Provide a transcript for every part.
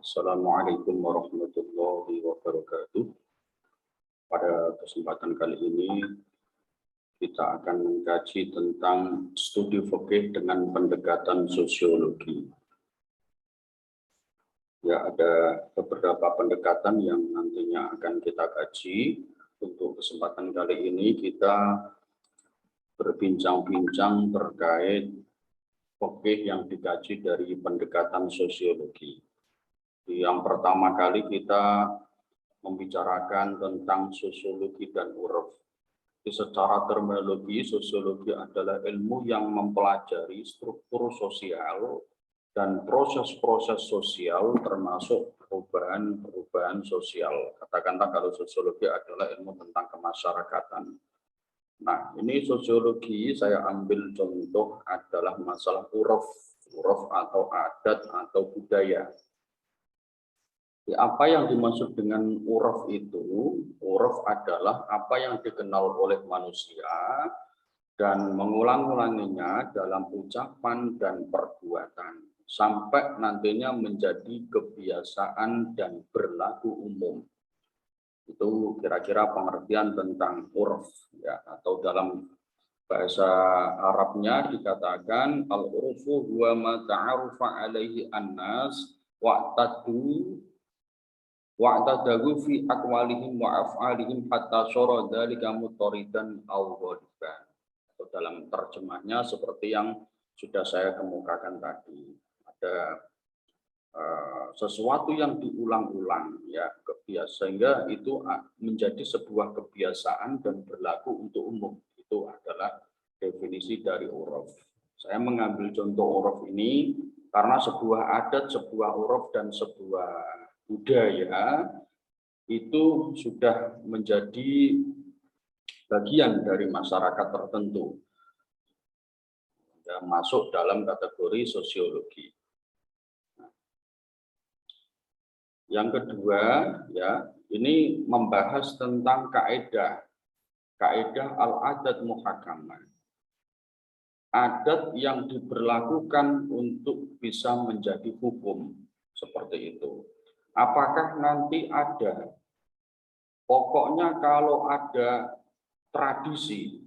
Assalamualaikum warahmatullahi wabarakatuh. Pada kesempatan kali ini kita akan mengkaji tentang studi fikih dengan pendekatan sosiologi. Ya, ada beberapa pendekatan yang nantinya akan kita kaji. Untuk kesempatan kali ini kita berbincang-bincang terkait fikih yang dikaji dari pendekatan sosiologi. Yang pertama kali kita membicarakan tentang sosiologi dan uruf. Secara terminologi, sosiologi adalah ilmu yang mempelajari struktur sosial dan proses-proses sosial termasuk perubahan-perubahan sosial. Katakanlah kalau sosiologi adalah ilmu tentang kemasyarakatan. Nah, ini sosiologi saya ambil contoh adalah masalah uruf atau adat atau budaya. Apa yang dimaksud dengan uruf itu? Uruf adalah apa yang dikenal oleh manusia dan mengulang-ulanginya dalam ucapan dan perbuatan sampai nantinya menjadi kebiasaan dan berlaku umum. Itu kira-kira pengertian tentang uruf, ya, atau dalam bahasa Arabnya dikatakan al-urfu huwa ma ta'arufa alaihi annas wa'tadahu fi aqwalihim wa af'alihim hatta syara dzalika mutaridan aw ghaliban. Atau dalam terjemahnya seperti yang sudah saya kemukakan tadi, ada sesuatu yang diulang-ulang, ya, sehingga itu menjadi sebuah kebiasaan dan berlaku untuk umum. Itu adalah definisi dari uruf. Saya mengambil contoh uruf ini karena sebuah adat, sebuah uruf dan sebuah budaya itu sudah menjadi bagian dari masyarakat tertentu, ya, masuk dalam kategori sosiologi. Yang kedua, ya, ini membahas tentang kaidah al-adat muhakamah. Adat yang diberlakukan untuk bisa menjadi hukum, seperti itu. Apakah nanti ada, pokoknya kalau ada tradisi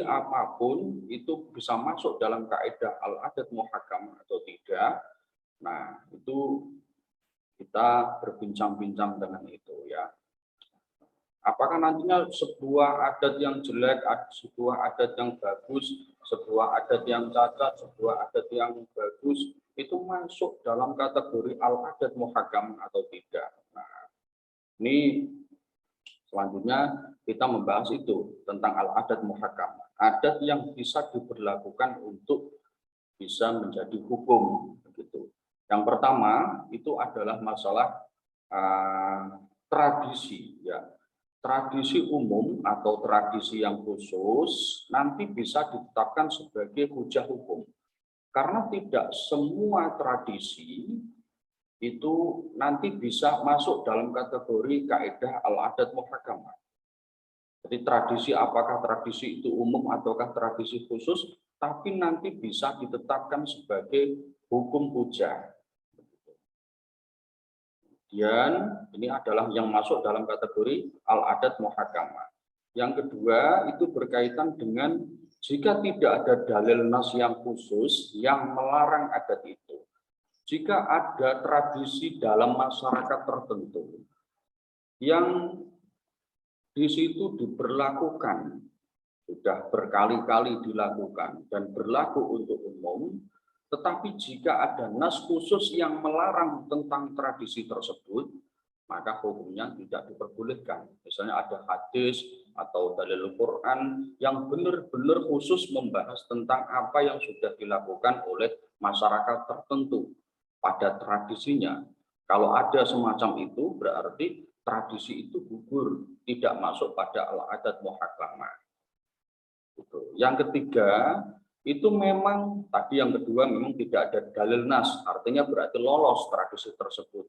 apapun itu bisa masuk dalam kaidah al-adat muhakamah atau tidak. Nah, itu kita berbincang-bincang dengan itu, ya. Apakah nantinya sebuah adat yang jelek, sebuah adat yang bagus, sebuah adat yang cacat, sebuah adat yang bagus, itu masuk dalam kategori al-adat muhakamah atau tidak? Nah, ini selanjutnya kita membahas itu tentang al-adat muhakamah. Adat yang bisa diberlakukan untuk bisa menjadi hukum, begitu. Yang pertama itu adalah masalah tradisi, ya. Tradisi umum atau tradisi yang khusus nanti bisa ditetapkan sebagai hujah hukum. Karena tidak semua tradisi itu nanti bisa masuk dalam kategori kaidah al-adat muhakamah. Jadi tradisi, apakah tradisi itu umum ataukah tradisi khusus, tapi nanti bisa ditetapkan sebagai hukum hujah. Dan ini adalah yang masuk dalam kategori al-adat muhakamah. Yang kedua itu berkaitan dengan jika tidak ada dalil nas yang khusus yang melarang adat itu. Jika ada tradisi dalam masyarakat tertentu yang di situ diberlakukan, sudah berkali-kali dilakukan dan berlaku untuk umum, tetapi jika ada nas khusus yang melarang tentang tradisi tersebut, maka hukumnya tidak diperbolehkan. Misalnya ada hadis atau dalil Quran yang benar-benar khusus membahas tentang apa yang sudah dilakukan oleh masyarakat tertentu pada tradisinya. Kalau ada semacam itu, berarti tradisi itu gugur, tidak masuk pada al-adat muhakamah. Yang ketiga, itu memang, tadi yang kedua memang tidak ada dalil nas, artinya berarti lolos tradisi tersebut.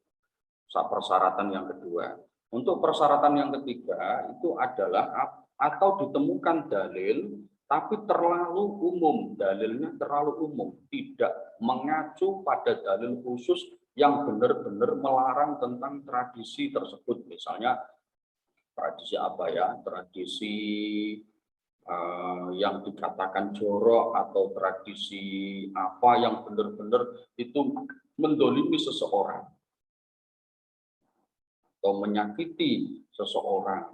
Persyaratan yang kedua. Untuk persyaratan yang ketiga itu adalah atau ditemukan dalil tapi terlalu umum, dalilnya terlalu umum, tidak mengacu pada dalil khusus yang benar-benar melarang tentang tradisi tersebut. Misalnya tradisi apa ya, tradisi yang dikatakan jorok atau tradisi apa yang benar-benar itu mendolimi seseorang atau menyakiti seseorang,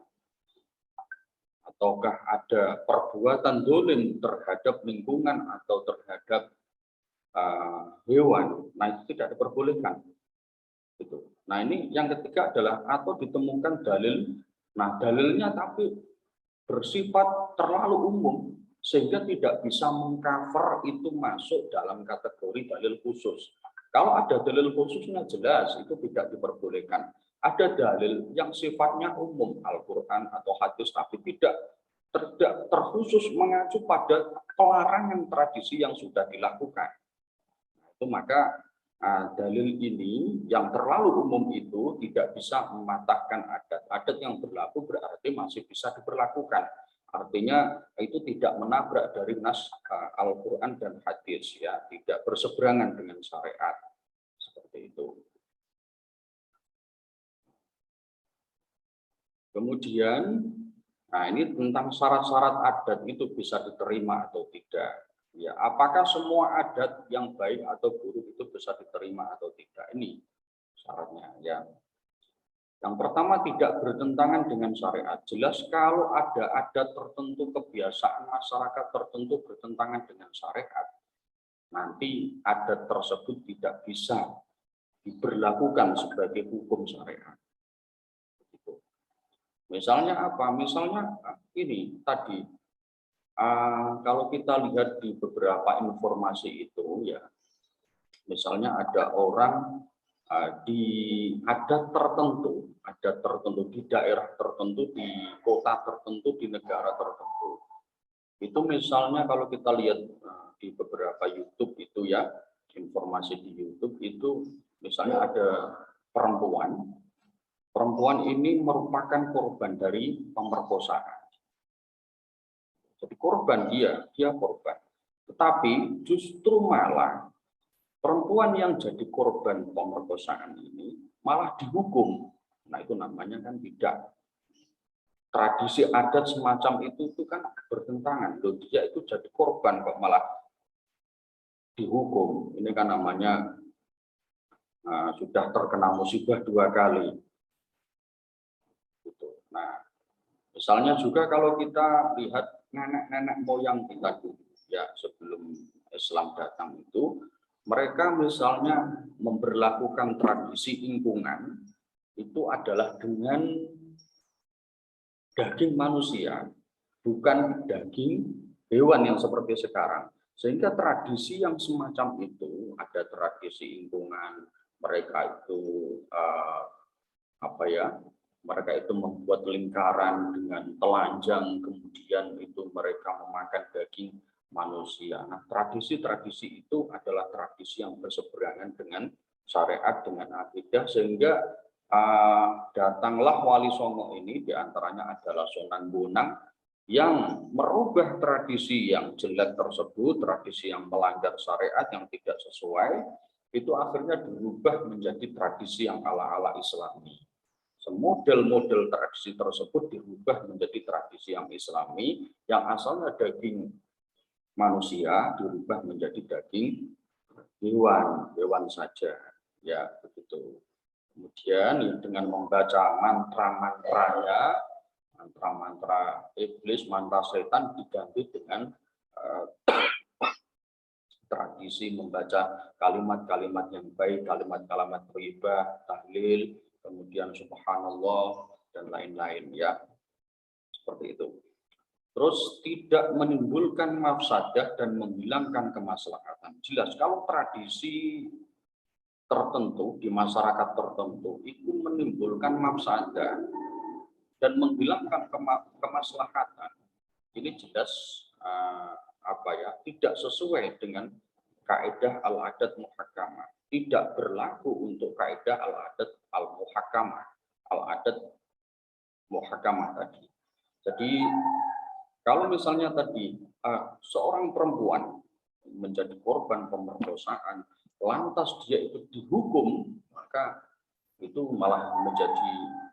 ataukah ada perbuatan dolim terhadap lingkungan atau terhadap hewan, nah itu tidak diperbolehkan. Gitu. Nah ini yang ketiga adalah atau ditemukan dalil, nah dalilnya tapi bersifat terlalu umum sehingga tidak bisa mengcover itu masuk dalam kategori dalil khusus. Kalau ada dalil khususnya jelas itu tidak diperbolehkan. Ada dalil yang sifatnya umum, Al-Quran atau hadis, tapi tidak terkhusus mengacu pada pelarangan tradisi yang sudah dilakukan. Itu maka dalil ini yang terlalu umum itu tidak bisa mematahkan adat. Adat yang berlaku berarti masih bisa diberlakukan. Artinya itu tidak menabrak dari nas Al-Quran dan hadis, ya, tidak berseberangan dengan syariat. Seperti itu. Kemudian, nah ini tentang syarat-syarat adat itu bisa diterima atau tidak. Ya, apakah semua adat yang baik atau buruk itu bisa diterima atau tidak? Ini syaratnya, ya. Yang pertama, tidak bertentangan dengan syariat. Jelas kalau ada adat tertentu, kebiasaan masyarakat tertentu bertentangan dengan syariat, nanti adat tersebut tidak bisa diberlakukan sebagai hukum syariat. Misalnya apa? Misalnya ini tadi, kalau kita lihat di beberapa informasi itu, ya, misalnya ada orang di adat tertentu di daerah tertentu, di kota tertentu, di negara tertentu. Itu misalnya kalau kita lihat di beberapa YouTube itu, ya, informasi di YouTube itu misalnya ada perempuan ini merupakan korban dari pemerkosaan. Jadi korban dia korban. Tetapi justru malah perempuan yang jadi korban pemerkosaan ini malah dihukum. Nah itu namanya kan tidak. Tradisi adat semacam itu kan bertentangan. Loh, dia itu jadi korban kok malah dihukum. Ini kan namanya sudah terkena musibah 2 kali. Nah, misalnya juga kalau kita lihat nenek-nenek moyang kita dulu, ya, sebelum Islam datang itu, mereka misalnya memberlakukan tradisi ingkungan itu adalah dengan daging manusia, bukan daging hewan yang seperti sekarang. Sehingga tradisi yang semacam itu, ada tradisi ingkungan, mereka itu mereka itu membuat lingkaran dengan telanjang, kemudian itu mereka memakan daging manusia. Nah, tradisi-tradisi itu adalah tradisi yang berseberangan dengan syariat, dengan akidah, sehingga datanglah Wali Songo ini, diantaranya adalah Sunan Bonang, yang merubah tradisi yang jelek tersebut, tradisi yang melanggar syariat, yang tidak sesuai, itu akhirnya dirubah menjadi tradisi yang ala-ala Islami. Model-model tradisi tersebut dirubah menjadi tradisi yang Islami, yang asalnya daging manusia dirubah menjadi daging hewan saja, ya begitu. Kemudian dengan membaca mantra iblis, mantra setan diganti dengan tradisi membaca kalimat-kalimat yang baik, kalimat-kalimat thayyibah, tahlil, kemudian subhanallah dan lain-lain, ya. Seperti itu. Terus tidak menimbulkan mafsadah dan menghilangkan kemaslahatan. Jelas kalau tradisi tertentu di masyarakat tertentu itu menimbulkan mafsadah dan menghilangkan kemaslahatan. Ini jelas tidak sesuai dengan kaidah al-adat muhakkamah. Tidak berlaku untuk kaidah al-adat al-muhakkamah, al-adat muhakkamah tadi. Jadi kalau misalnya tadi seorang perempuan menjadi korban pemerkosaan, lantas dia itu dihukum, maka itu malah menjadi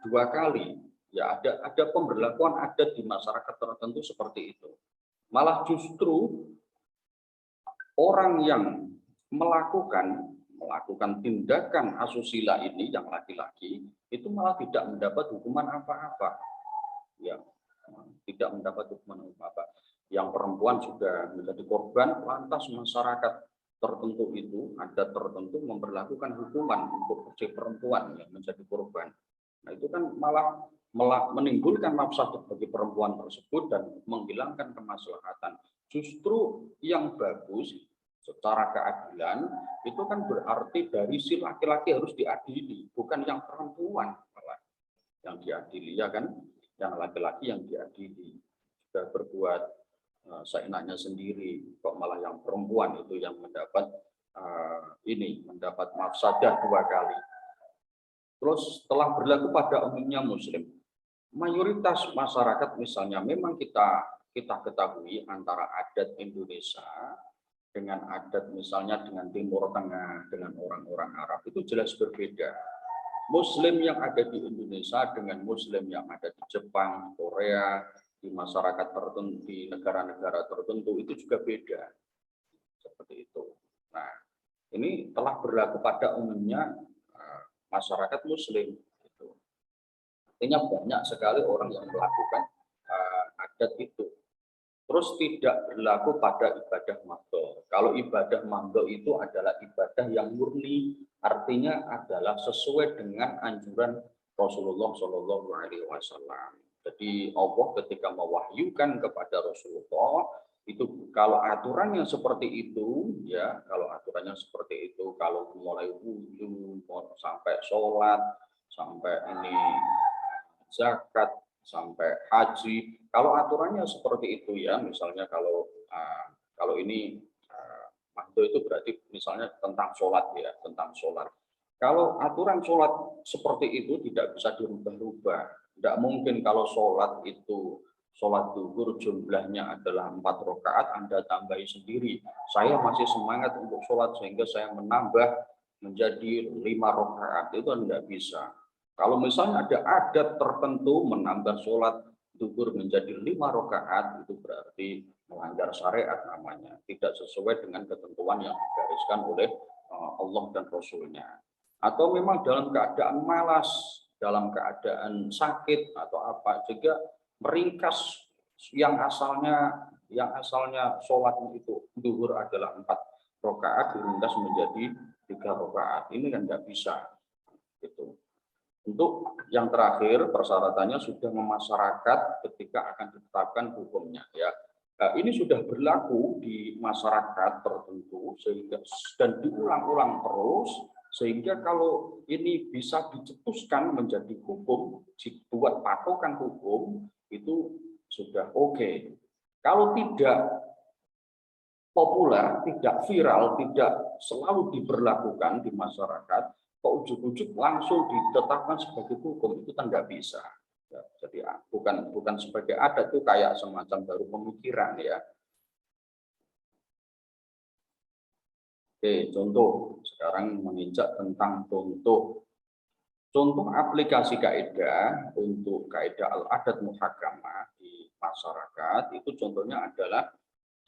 2 kali. Ya, ada pemberlakuan adat di masyarakat tertentu seperti itu. Malah justru orang yang melakukan tindakan asusila ini yang laki-laki itu malah tidak mendapat hukuman apa-apa. Ya, tidak mendapat hukuman apa-apa. Yang perempuan juga menjadi korban, lantas masyarakat tertentu itu, adat tertentu memberlakukan hukuman untuk si perempuan yang menjadi korban. Nah, itu kan malah menimbulkan mafsadat bagi perempuan tersebut dan menghilangkan kemaslahatan. Justru yang bagus secara keadilan itu kan berarti dari si laki-laki harus diadili, bukan yang perempuan malah yang diadili, ya kan? Yang laki-laki yang diadili sudah berbuat seenaknya sendiri, kok malah yang perempuan itu yang mendapat mendapat mafsadah 2 kali. Terus telah berlaku pada umumnya Muslim. Mayoritas masyarakat misalnya memang kita ketahui antara adat Indonesia dengan adat misalnya dengan Timur Tengah, dengan orang-orang Arab itu jelas berbeda. Muslim yang ada di Indonesia dengan Muslim yang ada di Jepang, Korea, di masyarakat tertentu, di negara-negara tertentu itu juga beda. Seperti itu. Nah, ini telah berlaku pada umumnya masyarakat Muslim. Gitu. Artinya banyak sekali orang yang melakukan adat itu. Terus tidak berlaku pada ibadah mandor. Kalau ibadah mandor itu adalah ibadah yang murni, artinya adalah sesuai dengan anjuran Rasulullah Shallallahu Alaihi Wasallam. Jadi Allah ketika mewahyukan kepada Rasulullah itu kalau aturannya seperti itu, ya kalau aturannya seperti itu, kalau mulai wudhu sampai sholat, sampai ini zakat, sampai haji, kalau aturannya seperti itu ya, misalnya kalau ini mahdo itu berarti misalnya tentang sholat ya, tentang sholat. Kalau aturan sholat seperti itu tidak bisa dirubah-rubah. Tidak mungkin kalau sholat itu sholat zuhur jumlahnya adalah 4 rakaat, Anda tambahi sendiri. Saya masih semangat untuk sholat sehingga saya menambah menjadi 5 rakaat, itu tidak bisa. Kalau misalnya ada adat tertentu menambah sholat zuhur menjadi 5 rakaat, itu berarti melanggar syariat namanya, tidak sesuai dengan ketentuan yang digariskan oleh Allah dan Rasulnya. Atau memang dalam keadaan malas, dalam keadaan sakit atau apa, juga meringkas yang asalnya sholat itu zuhur adalah 4 rakaat diringkas menjadi 3 rakaat. Ini kan nggak bisa. Gitu. Untuk yang terakhir persyaratannya sudah memasyarakat ketika akan ditetapkan hukumnya ya. Ini sudah berlaku di masyarakat tertentu sehingga dan diulang-ulang terus sehingga kalau ini bisa dicetuskan menjadi hukum, dibuat patokan hukum itu sudah oke. Kalau tidak populer, tidak viral, tidak selalu diberlakukan di masyarakat, kok ujuk-ujuk langsung ditetapkan sebagai hukum, itu kan nggak bisa. Ya, jadi bukan sebagai adat, itu kayak semacam baru pemikiran ya. Oke, contoh sekarang menginjak tentang contoh aplikasi kaidah untuk kaidah al-adat muhakamah di masyarakat itu contohnya adalah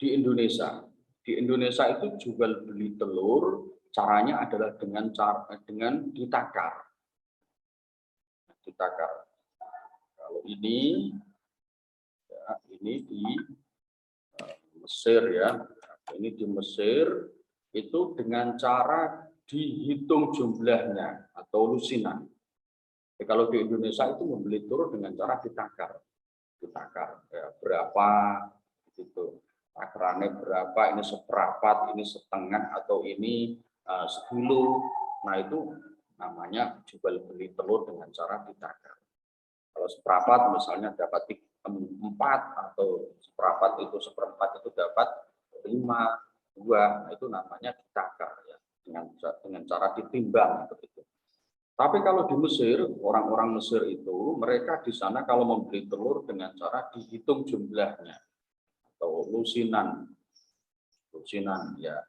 di Indonesia. Di Indonesia itu jual beli telur caranya adalah dengan ditakar. Ditakar. Kalau ini ya, ini di Mesir ya. Ini di Mesir itu dengan cara dihitung jumlahnya atau lusinan. Kalau di Indonesia itu membeli telur dengan cara ditakar ya, berapa gitu, takarannya berapa, ini seperapat, ini setengah, atau ini sekilo. Nah itu namanya jual beli telur dengan cara ditakar. Kalau seperapat misalnya dapat 4 atau seperapat itu seperempat itu dapat 5, 2, nah, itu namanya ditakar ya, dengan cara ditimbang begitu. Tapi kalau di Mesir, orang-orang Mesir itu mereka di sana kalau membeli telur dengan cara dihitung jumlahnya. atau lusinan ya,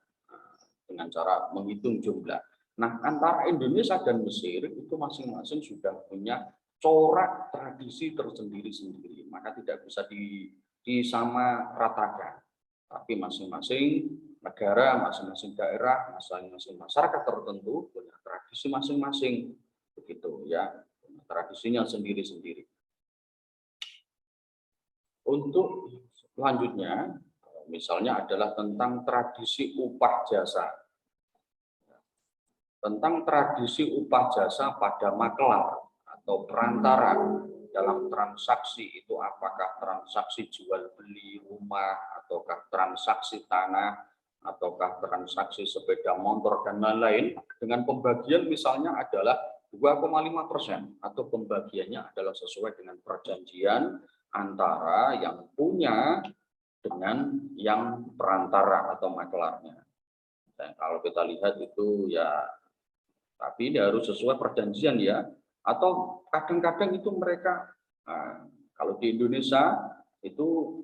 dengan cara menghitung jumlah. Nah, antara Indonesia dan Mesir itu masing-masing sudah punya corak tradisi tersendiri-sendiri, maka tidak bisa disamaratakan. Tapi masing-masing negara, masing-masing daerah, masing-masing masyarakat tertentu punya tradisi masing-masing, begitu ya, tradisinya sendiri-sendiri. Untuk selanjutnya, misalnya adalah tentang tradisi upah jasa. Tentang tradisi upah jasa pada makelar atau perantara dalam transaksi itu, apakah transaksi jual beli rumah, ataukah transaksi tanah, ataukah transaksi sepeda motor dan lain-lain, dengan pembagian misalnya adalah 2,5% atau pembagiannya adalah sesuai dengan perjanjian antara yang punya dengan yang perantara atau makelarnya. Dan kalau kita lihat itu ya, tapi ini harus sesuai perjanjian ya. Atau kadang-kadang itu mereka, kalau di Indonesia itu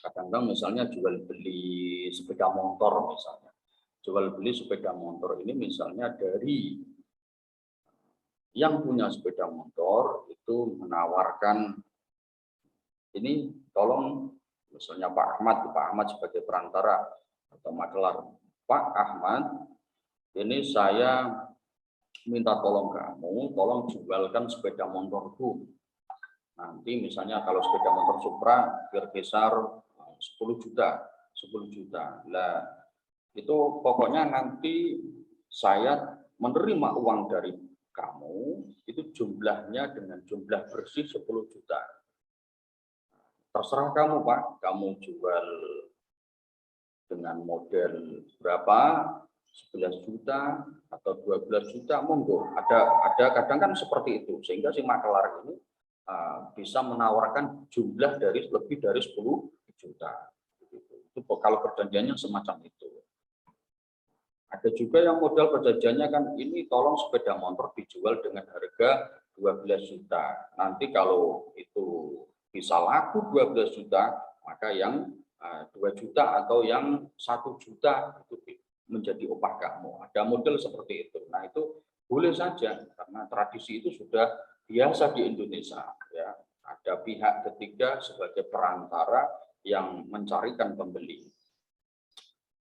kadang-kadang misalnya jual beli sepeda motor misalnya. Jual beli sepeda motor ini misalnya dari yang punya sepeda motor itu menawarkan, ini tolong misalnya Pak Ahmad sebagai perantara atau makelar. Pak Ahmad, ini saya minta tolong kamu, tolong jualkan sepeda motorku. Nanti misalnya kalau sepeda motor Supra berkisar 10 juta. Lah, itu pokoknya nanti saya menerima uang dari kamu, itu jumlahnya dengan jumlah bersih 10 juta. Terserah kamu Pak, kamu jual dengan model berapa, 11 juta atau 12 juta, monggo. Ada kadang kan seperti itu, sehingga si makelar ini bisa menawarkan jumlah dari lebih dari 10 juta. Itu kalau perjanjiannya semacam itu. Ada juga yang modal perjanjiannya kan, ini tolong sepeda motor dijual dengan harga 12 juta. Nanti kalau itu bisa laku 12 juta, maka yang 2 juta atau yang 1 juta itu menjadi upah kamu. Ada model seperti itu. Nah, itu boleh saja karena tradisi itu sudah biasa di Indonesia ya. Ada pihak ketiga sebagai perantara yang mencarikan pembeli.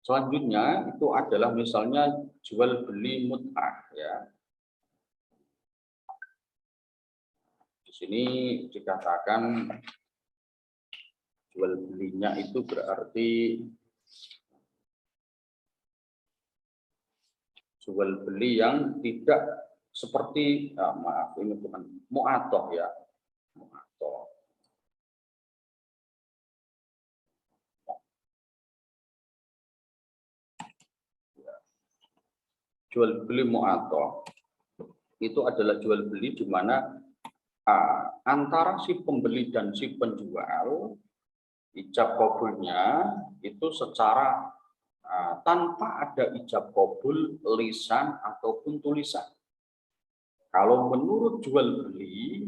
Selanjutnya itu adalah misalnya jual beli mut'ah ya. Di sini dikatakan jual belinya itu berarti jual beli yang tidak seperti, maaf ini bukan mu'atoh ya, mu'atoh. Jual beli mu'atoh itu adalah jual beli di mana antara si pembeli dan si penjual ijab kabulnya itu secara tanpa ada ijab kabul lisan ataupun tulisan. Kalau menurut jual beli,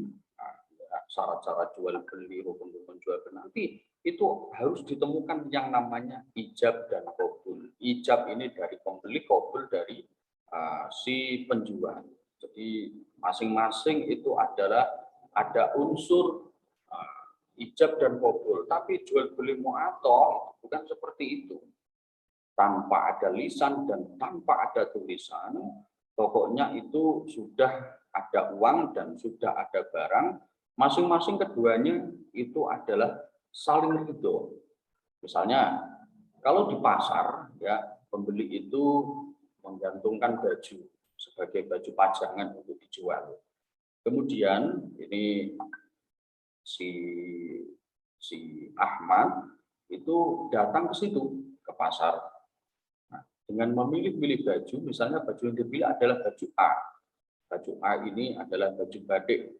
syarat-syarat jual beli, rukun-rukun jual beli nanti itu harus ditemukan yang namanya ijab dan kabul. Ijab ini dari pembeli, kabul dari si penjual. Jadi masing-masing itu adalah ada unsur ijab dan kabul. Tapi jual beli mu'atoh bukan seperti itu. Tanpa ada lisan dan tanpa ada tulisan, pokoknya itu sudah ada uang dan sudah ada barang, masing-masing keduanya itu adalah saling ridho. Misalnya kalau di pasar ya, pembeli itu menggantungkan baju sebagai baju pajangan untuk dijual. Kemudian ini si Ahmad itu datang ke situ, ke pasar. Nah, dengan memilih-pilih baju, misalnya baju yang dipilih adalah baju A. Baju A ini adalah baju batik.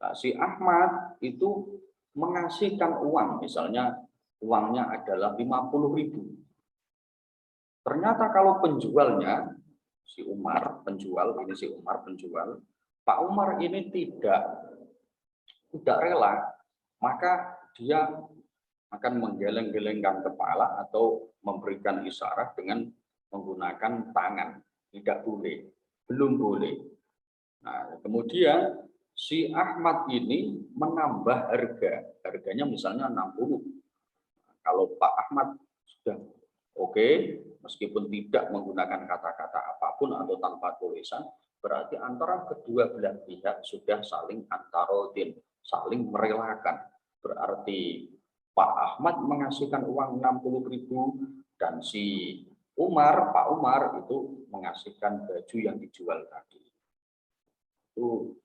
Nah, si Ahmad itu mengasihkan uang, misalnya uangnya adalah 50.000. Ternyata kalau penjualnya, si Umar, penjual, ini si Umar penjual, Pak Umar ini tidak rela, maka dia akan menggeleng-gelengkan kepala atau memberikan isyarat dengan menggunakan tangan. Tidak boleh, belum boleh. Nah, kemudian si Ahmad ini menambah harganya misalnya 60. Kalau Pak Ahmad sudah oke, meskipun tidak menggunakan kata-kata apapun atau tanpa tulisan, berarti antara kedua belah pihak sudah saling antarodin, saling merelakan. Berarti Pak Ahmad mengasihkan uang 60.000 dan si Pak Umar itu mengasihkan baju yang dijual tadi. Itu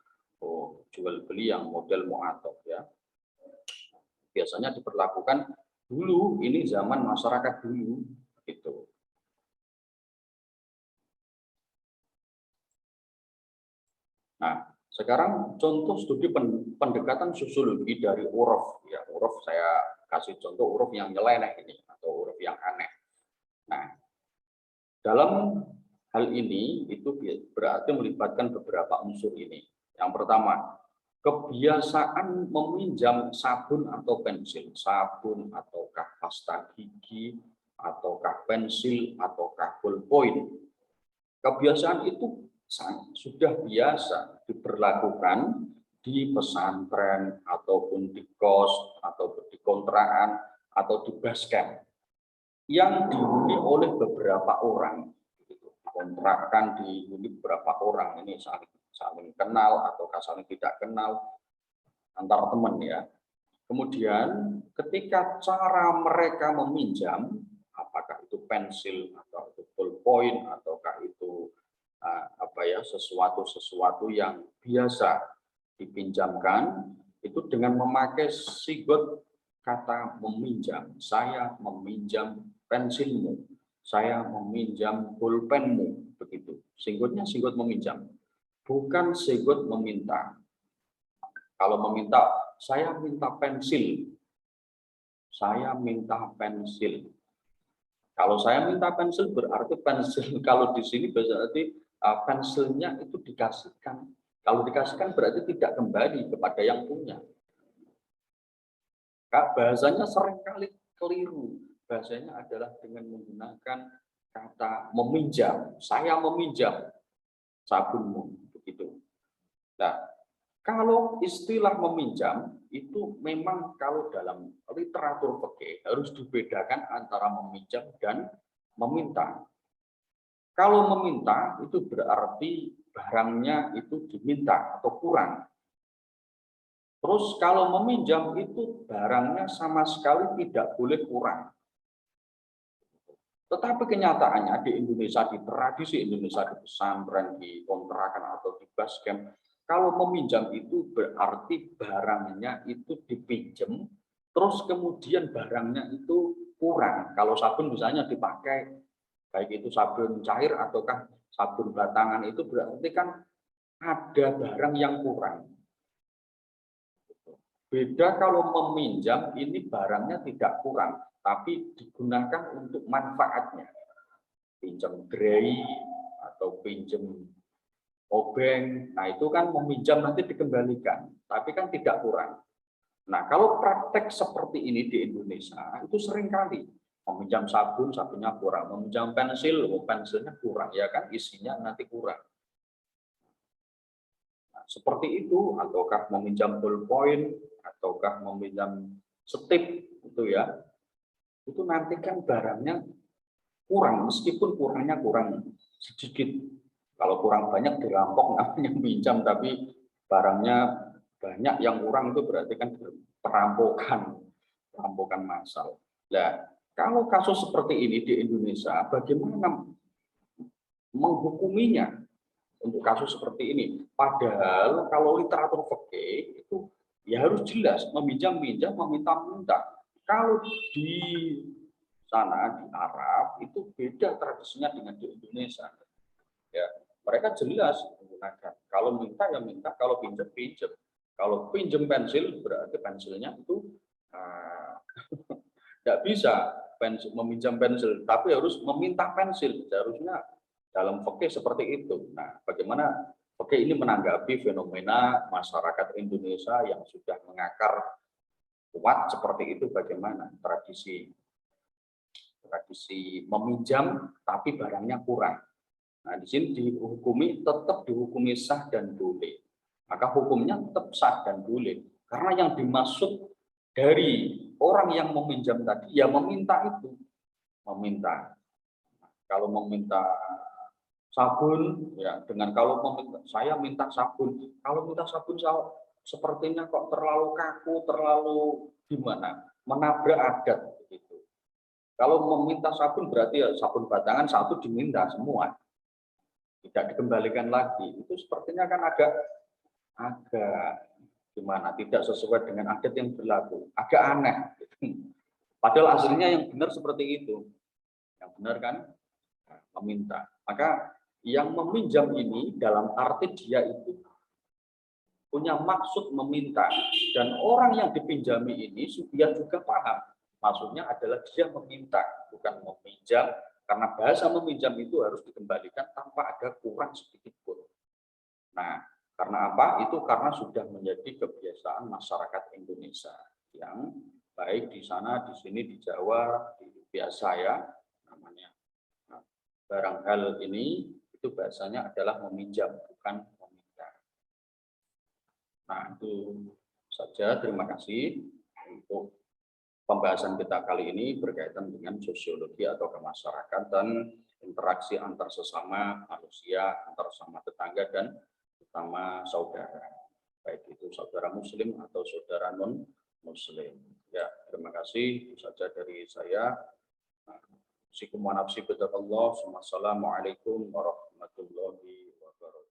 jual beli yang model mu'atok ya. Biasanya diperlakukan dulu, ini zaman masyarakat dulu gitu. Nah, sekarang contoh studi pendekatan sosiologi dari uruf ya. Uruf saya kasih contoh uruf yang nyeleneh ini atau uruf yang aneh. Nah, dalam hal ini itu berarti melibatkan beberapa unsur ini. Yang pertama, kebiasaan meminjam sabun atau pensil, sabun ataukah pasta gigi, ataukah pensil, ataukah ballpoint. Kebiasaan itu sudah biasa diberlakukan di pesantren ataupun di kos ataupun di kontrakan atau di basecamp yang dihuni oleh beberapa orang. Kontrakan dihuni beberapa orang, ini saling kenal atau saling tidak kenal antar teman ya. Kemudian ketika cara mereka meminjam, apakah itu pensil atau itu ballpoint ataukah itu sesuatu yang biasa dipinjamkan, itu dengan memakai sigot kata meminjam. Saya meminjam pensilmu, saya meminjam pulpenmu, begitu. Singgotnya singgot meminjam, bukan singgot meminta. Kalau meminta, saya minta pensil. Saya minta pensil. Kalau saya minta pensil berarti pensil. Kalau di sini berarti pensilnya itu dikasihkan. Kalau dikasihkan berarti tidak kembali kepada yang punya. Bahasanya seringkali keliru. Bahasanya adalah dengan menggunakan kata meminjam. Saya meminjam sabunmu, begitu. Nah, kalau istilah meminjam itu memang kalau dalam literatur fikih harus dibedakan antara meminjam dan meminta. Kalau meminta itu berarti barangnya itu diminta atau kurang. Terus kalau meminjam itu barangnya sama sekali tidak boleh kurang. Tetapi kenyataannya di Indonesia, di tradisi Indonesia, di pesantren, di kontrakan atau di basecamp, kalau meminjam itu berarti barangnya itu dipinjam, terus kemudian barangnya itu kurang. Kalau sabun misalnya dipakai, baik itu sabun cair ataukah sabun batangan, itu berarti kan ada barang yang kurang. Beda kalau meminjam, ini barangnya tidak kurang, tapi digunakan untuk manfaatnya. Pinjam grey atau pinjam obeng, nah itu kan meminjam nanti dikembalikan, tapi kan tidak kurang. Nah kalau praktek seperti ini di Indonesia, itu seringkali meminjam sabun, sabunnya kurang, meminjam pensil, pensilnya kurang, ya kan isinya nanti kurang. Nah, seperti itu, ataukah meminjam ballpoint, ataukah meminjam setip, itu ya, itu nanti kan barangnya kurang, meskipun kurangnya kurang sedikit. Kalau kurang banyak dirampok namanya pinjam, tapi barangnya banyak yang kurang itu berarti kan perampokan massal. Nah, kalau kasus seperti ini di Indonesia, bagaimana menghukuminya untuk kasus seperti ini? Padahal kalau literatur fikih itu ya harus jelas meminjam-minjam, meminta-minta. Kalau di sana di Arab itu beda tradisinya dengan di Indonesia. Ya, mereka jelas menggunakan. Kalau minta ya minta, kalau pinjam pinjam. Kalau pinjam pensil berarti pensilnya itu tidak bisa meminjam pensil, tapi harus meminta pensil. Seharusnya dalam fikih seperti itu. Nah, bagaimana fikih ini menanggapi fenomena masyarakat Indonesia yang sudah mengakar kuat seperti itu bagaimana tradisi meminjam tapi barangnya kurang. Nah, di sini tetap dihukumi sah dan boleh. Maka hukumnya tetap sah dan boleh. Karena yang dimaksud dari orang yang meminjam tadi, ya meminta itu. Meminta. Kalau meminta sabun, ya dengan kalau saya minta sabun. Kalau minta sabun, sepertinya kok terlalu kaku, terlalu gimana? Menabrak adat. Begitu. Kalau meminta sabun berarti ya sabun batangan satu diminta semua. Tidak dikembalikan lagi, itu sepertinya kan agak gimana, tidak sesuai dengan adat yang berlaku, agak aneh. Padahal aslinya yang benar seperti itu, yang benar kan meminta. Maka yang meminjam ini dalam arti dia itu punya maksud meminta, dan orang yang dipinjami ini dia juga paham, maksudnya adalah dia meminta, bukan meminjam. Karena bahasa meminjam itu harus dikembalikan tanpa ada kurang sedikit pun. Nah, karena apa? Itu karena sudah menjadi kebiasaan masyarakat Indonesia yang baik di sana, di sini, di Jawa, biasa ya namanya. Nah, barang hal ini itu bahasanya adalah meminjam, bukan meminta. Nah, itu saja. Terima kasih untuk pembahasan kita kali ini berkaitan dengan sosiologi atau kemasyarakatan, interaksi antar sesama manusia, antar sesama tetangga dan sesama saudara, baik itu saudara muslim atau saudara non muslim. Ya, terima kasih. Itu saja dari saya. Assalamualaikum warahmatullahi wabarakatuh.